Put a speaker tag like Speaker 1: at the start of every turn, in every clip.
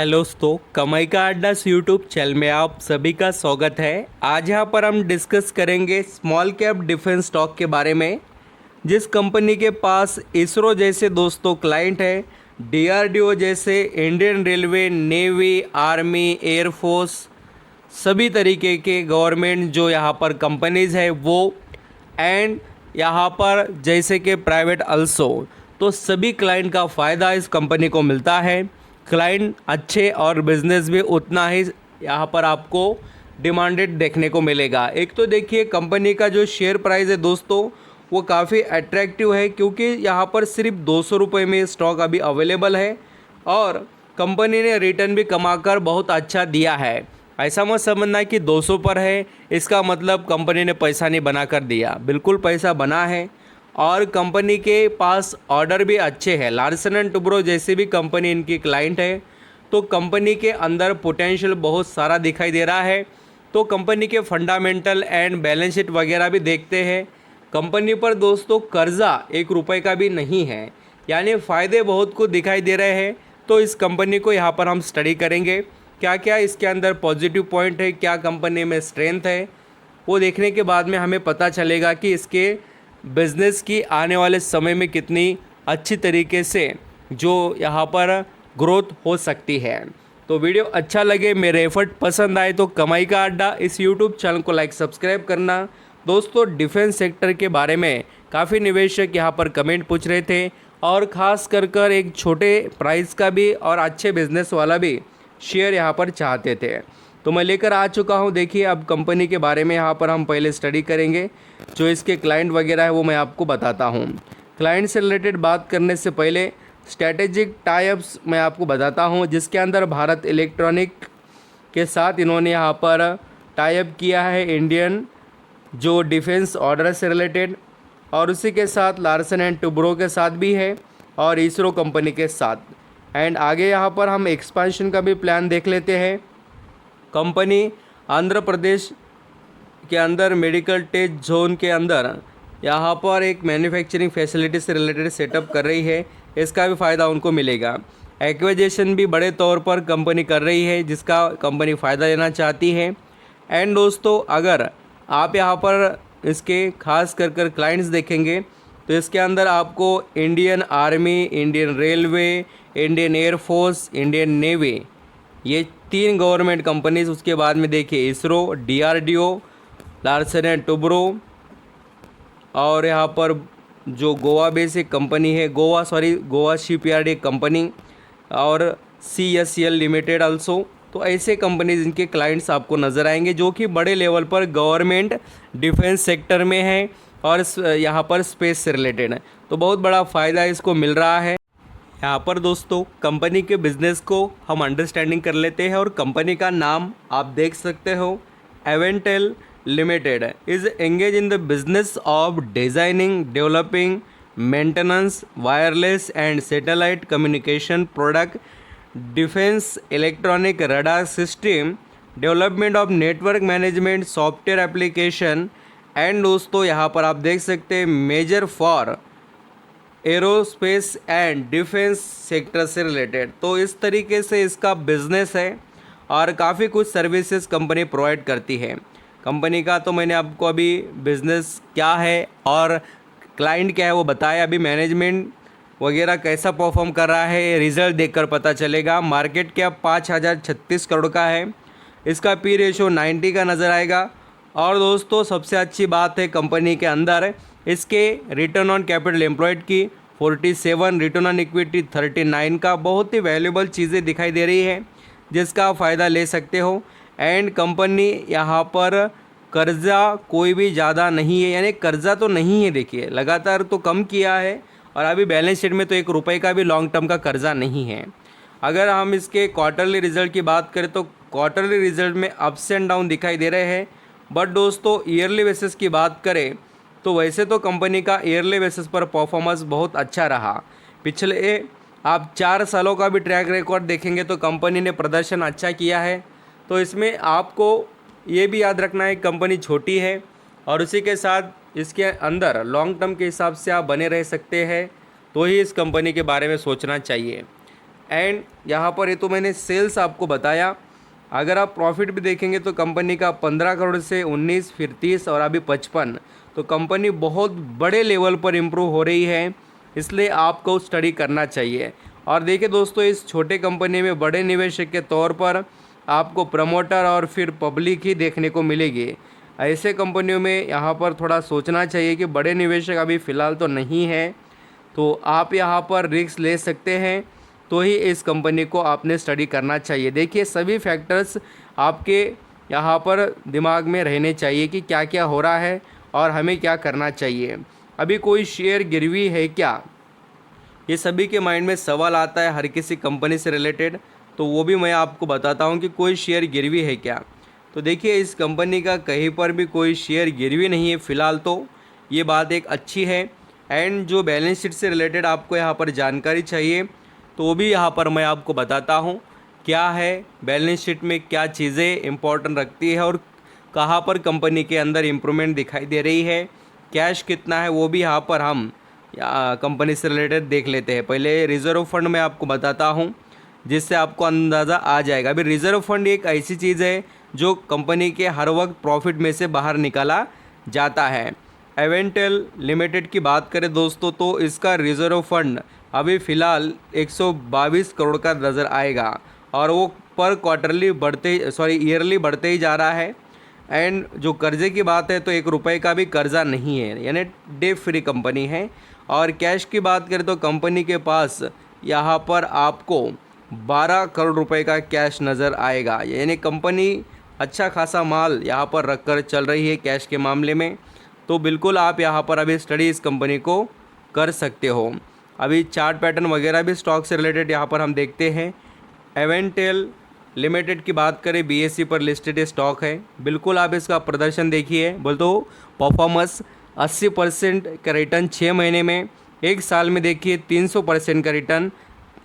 Speaker 1: Hello दोस्तों, कमाई का अड्डा यूट्यूब चैनल में आप सभी का स्वागत है। आज यहाँ पर हम डिस्कस करेंगे स्मॉल कैप डिफेंस स्टॉक के बारे में, जिस कंपनी के पास इसरो जैसे दोस्तों क्लाइंट है, डीआरडीओ जैसे, Indian railway, navy, army, air force, सभी तरीके के गवर्नमेंट जो यहाँ पर कंपनीज़ है वो, एंड यहाँ पर जैसे कि प्राइवेट अल्सो, तो सभी क्लाइंट का फ़ायदा इस कंपनी को मिलता है। क्लाइंट अच्छे और बिजनेस भी उतना ही यहाँ पर आपको डिमांडेड देखने को मिलेगा। एक तो देखिए कंपनी का जो शेयर प्राइस है दोस्तों वो काफ़ी अट्रैक्टिव है, क्योंकि यहाँ पर सिर्फ 200 रुपये में स्टॉक अभी अवेलेबल है और कंपनी ने रिटर्न भी कमाकर बहुत अच्छा दिया है। ऐसा मत समझना कि 200 पर है इसका मतलब कंपनी ने पैसा नहीं बना कर दिया, बिल्कुल पैसा बना है और कंपनी के पास ऑर्डर भी अच्छे हैं। लार्सन एंड टुब्रो जैसी भी कंपनी इनकी क्लाइंट है, तो कंपनी के अंदर पोटेंशियल बहुत सारा दिखाई दे रहा है। तो कंपनी के फंडामेंटल एंड बैलेंस शीट वगैरह भी देखते हैं। कंपनी पर दोस्तों कर्जा 1 रुपये का भी नहीं है, यानी फ़ायदे बहुत कुछ दिखाई दे रहे हैं। तो इस कंपनी को यहाँ पर हम स्टडी करेंगे, क्या क्या इसके अंदर पॉजिटिव पॉइंट है, क्या कंपनी में स्ट्रेंथ है, वो देखने के बाद में हमें पता चलेगा कि इसके बिज़नेस की आने वाले समय में कितनी अच्छी तरीके से जो यहाँ पर ग्रोथ हो सकती है। तो वीडियो अच्छा लगे, मेरे एफर्ट पसंद आए तो कमाई का अड्डा इस यूट्यूब चैनल को लाइक सब्सक्राइब करना। दोस्तों डिफेंस सेक्टर के बारे में काफ़ी निवेशक यहाँ पर कमेंट पूछ रहे थे और ख़ास कर एक छोटे प्राइस का भी और अच्छे बिजनेस वाला भी शेयर यहाँ पर चाहते थे, तो मैं लेकर आ चुका हूँ। देखिए अब कंपनी के बारे में यहाँ पर हम पहले स्टडी करेंगे, जो इसके क्लाइंट वगैरह है वो मैं आपको बताता हूँ। क्लाइंट से रिलेटेड बात करने से पहले स्ट्रैटेजिक टाइप्स मैं आपको बताता हूँ, जिसके अंदर भारत इलेक्ट्रॉनिक के साथ इन्होंने यहाँ पर टाइप किया है इंडियन जो डिफेंस ऑर्डर से रिलेटेड, और उसी के साथ लार्सन एंड टुब्रो के साथ भी है और इसरो कंपनी के साथ। एंड आगे यहाँ पर हम एक्सपांशन का भी प्लान देख लेते हैं। कंपनी आंध्र प्रदेश के अंदर मेडिकल टेस्ट जोन के अंदर यहाँ पर एक मैन्युफैक्चरिंग फैसिलिटी से रिलेटेड सेटअप कर रही है, इसका भी फ़ायदा उनको मिलेगा। एक्विजिशन भी बड़े तौर पर कंपनी कर रही है, जिसका कंपनी फ़ायदा लेना चाहती है। एंड दोस्तों अगर आप यहाँ पर इसके खास कर क्लाइंट्स देखेंगे तो इसके अंदर आपको Indian army, Indian railway, Indian air force, Indian navy, ये 3 गवर्नमेंट कंपनीज, उसके बाद में देखिए ISRO, DRDO, Larsen and Toubro, और यहाँ पर जो गोवा बेस एक कंपनी है, गोवा शिपयार्ड एक कंपनी, और CSL लिमिटेड अल्सो। तो ऐसे कंपनीज इनके क्लाइंट्स आपको नज़र आएंगे जो कि बड़े लेवल पर गवर्नमेंट डिफेंस सेक्टर में है और यहाँ पर स्पेस से रिलेटेड है, तो बहुत बड़ा फ़ायदा इसको मिल रहा है। यहाँ पर दोस्तों कंपनी के बिज़नेस को हम अंडरस्टैंडिंग कर लेते हैं और कंपनी का नाम आप देख सकते हो, Avantel limited is engage in the business of designing, developing, maintenance, wireless and satellite communication product, defence electronic radar system, development of network management software application. And दोस्तों यहाँ पर आप देख सकते हैं major for aerospace and defence sector से related. तो इस तरीके से इसका बिजनेस है और काफ़ी कुछ सर्विसेज कंपनी प्रोवाइड करती है। कंपनी का तो मैंने आपको अभी बिज़नेस क्या है और क्लाइंट क्या है वो बताया, अभी मैनेजमेंट वगैरह कैसा परफॉर्म कर रहा है रिज़ल्ट देखकर पता चलेगा। मार्केट कैप 5036 करोड़ का है, इसका पी रेशो 90 का नज़र आएगा। और दोस्तों सबसे अच्छी बात है कंपनी के अंदर इसके रिटर्न ऑन कैपिटल एम्प्लॉयड की 47, रिटर्न ऑन इक्विटी 39 का बहुत ही वैल्यूबल चीज़ें दिखाई दे रही है, जिसका आप फ़ायदा ले सकते हो। एंड कंपनी यहाँ पर कर्ज़ा कोई भी ज़्यादा नहीं है, यानी कर्ज़ा तो नहीं है, देखिए लगातार तो कम किया है और अभी बैलेंस शीट में तो 1 रुपये का भी लॉन्ग टर्म का कर्ज़ा नहीं है। अगर हम इसके क्वार्टरली रिजल्ट की बात करें तो क्वार्टरली रिजल्ट में अप्स एंड डाउन दिखाई दे रहे हैं, बट दोस्तों ईयरली बेसिस की बात करें तो वैसे तो कंपनी का ईयरली बेसिस पर परफॉर्मेंस बहुत अच्छा रहा। पिछले आप 4 सालों का भी ट्रैक रिकॉर्ड देखेंगे तो कंपनी ने प्रदर्शन अच्छा किया है। तो इसमें आपको ये भी याद रखना है कंपनी छोटी है और उसी के साथ इसके अंदर लॉन्ग टर्म के हिसाब से आप बने रह सकते हैं, तो ही इस कंपनी के बारे में सोचना चाहिए। एंड यहाँ पर ये तो मैंने सेल्स आपको बताया। अगर आप प्रॉफिट भी देखेंगे तो कंपनी का 15 करोड़ से 19, फिर 30 और अभी 55। तो कंपनी बहुत बड़े लेवल पर इम्प्रूव हो रही है, इसलिए आपको स्टडी करना चाहिए। और देखिए दोस्तों, इस छोटे कंपनी में बड़े निवेशक के तौर पर आपको प्रमोटर और फिर पब्लिक ही देखने को मिलेगी। ऐसे कंपनियों में यहाँ पर थोड़ा सोचना चाहिए कि बड़े निवेशक अभी फ़िलहाल तो नहीं है, तो आप यहाँ पर रिस्क ले सकते हैं, तो ही इस कंपनी को आपने स्टडी करना चाहिए। देखिए सभी फैक्टर्स आपके यहाँ पर दिमाग में रहने चाहिए कि क्या क्या हो रहा है और हमें क्या करना चाहिए। अभी कोई शेयर गिरवी है क्या, ये सभी के माइंड में सवाल आता है हर किसी कंपनी से रिलेटेड, तो वो भी मैं आपको बताता हूँ कि कोई शेयर गिरवी है क्या। तो देखिए इस कंपनी का कहीं पर भी कोई शेयर गिरवी नहीं है फ़िलहाल, तो ये बात एक अच्छी है। एंड जो बैलेंस शीट से रिलेटेड आपको यहाँ पर जानकारी चाहिए, तो वो भी यहाँ पर मैं आपको बताता हूँ क्या है बैलेंस शीट में, क्या चीज़ें इंपॉर्टेंट रखती है और कहाँ पर कंपनी के अंदर इम्प्रूवमेंट दिखाई दे रही है, कैश कितना है, वो भी यहाँ पर हम कंपनी से रिलेटेड देख लेते हैं। पहले रिज़र्व फंड में आपको बताता हूँ जिससे आपको अंदाज़ा आ जाएगा। अभी रिज़र्व फंड एक ऐसी चीज़ है जो कंपनी के हर वक्त प्रॉफिट में से बाहर निकाला जाता है। एवेंटेल लिमिटेड की बात करें दोस्तों, तो इसका रिज़र्व फंड अभी फ़िलहाल 122 करोड़ का नज़र आएगा और वो पर क्वार्टरली ईयरली बढ़ते ही जा रहा है। एंड जो कर्जे की बात है तो 1 रुपये का भी कर्जा नहीं है, यानी डेट फ्री कंपनी है। और कैश की बात करें तो कंपनी के पास यहाँ पर आपको 12 करोड़ रुपए का कैश नज़र आएगा, यानी कंपनी अच्छा खासा माल यहाँ पर रखकर चल रही है कैश के मामले में। तो बिल्कुल आप यहाँ पर अभी स्टडी इस कंपनी को कर सकते हो। अभी चार्ट पैटर्न वगैरह भी स्टॉक से रिलेटेड यहाँ पर हम देखते हैं। एवेंटेल लिमिटेड की बात करें, BSE पर लिस्टेड स्टॉक है। बिल्कुल आप इसका प्रदर्शन देखिए, बोल तो परफॉर्मेंस 80% का रिटर्न 6 महीने में, 1 साल में देखिए 300% का रिटर्न,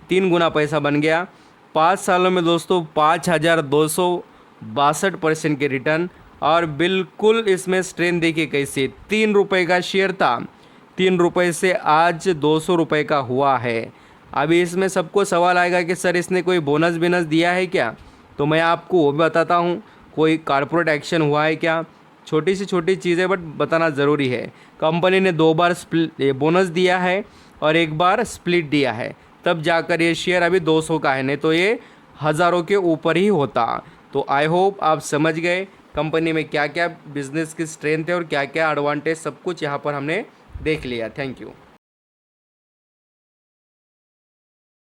Speaker 1: 3 गुना पैसा बन गया। 5 सालों में दोस्तों 5262% के रिटर्न। और बिल्कुल इसमें स्ट्रेंथ देखिए कैसे, 3 रुपये का शेयर था, 3 रुपये से आज 200 रुपये का हुआ है। अभी इसमें सबको सवाल आएगा कि सर इसने कोई बोनस बिनस दिया है क्या, तो मैं आपको वो भी बताता हूँ। कोई कॉर्पोरेट एक्शन हुआ है क्या, छोटी सी छोटी चीज़ें बट बताना ज़रूरी है। कंपनी ने 2 बार बोनस दिया है और 1 बार स्प्लिट दिया है, तब जाकर ये शेयर अभी 200 का है, नहीं तो ये हज़ारों के ऊपर ही होता। तो आई होप आप समझ गए कंपनी में क्या क्या बिजनेस की स्ट्रेंथ है और क्या क्या एडवांटेज, सब कुछ यहाँ पर हमने देख लिया। Thank you.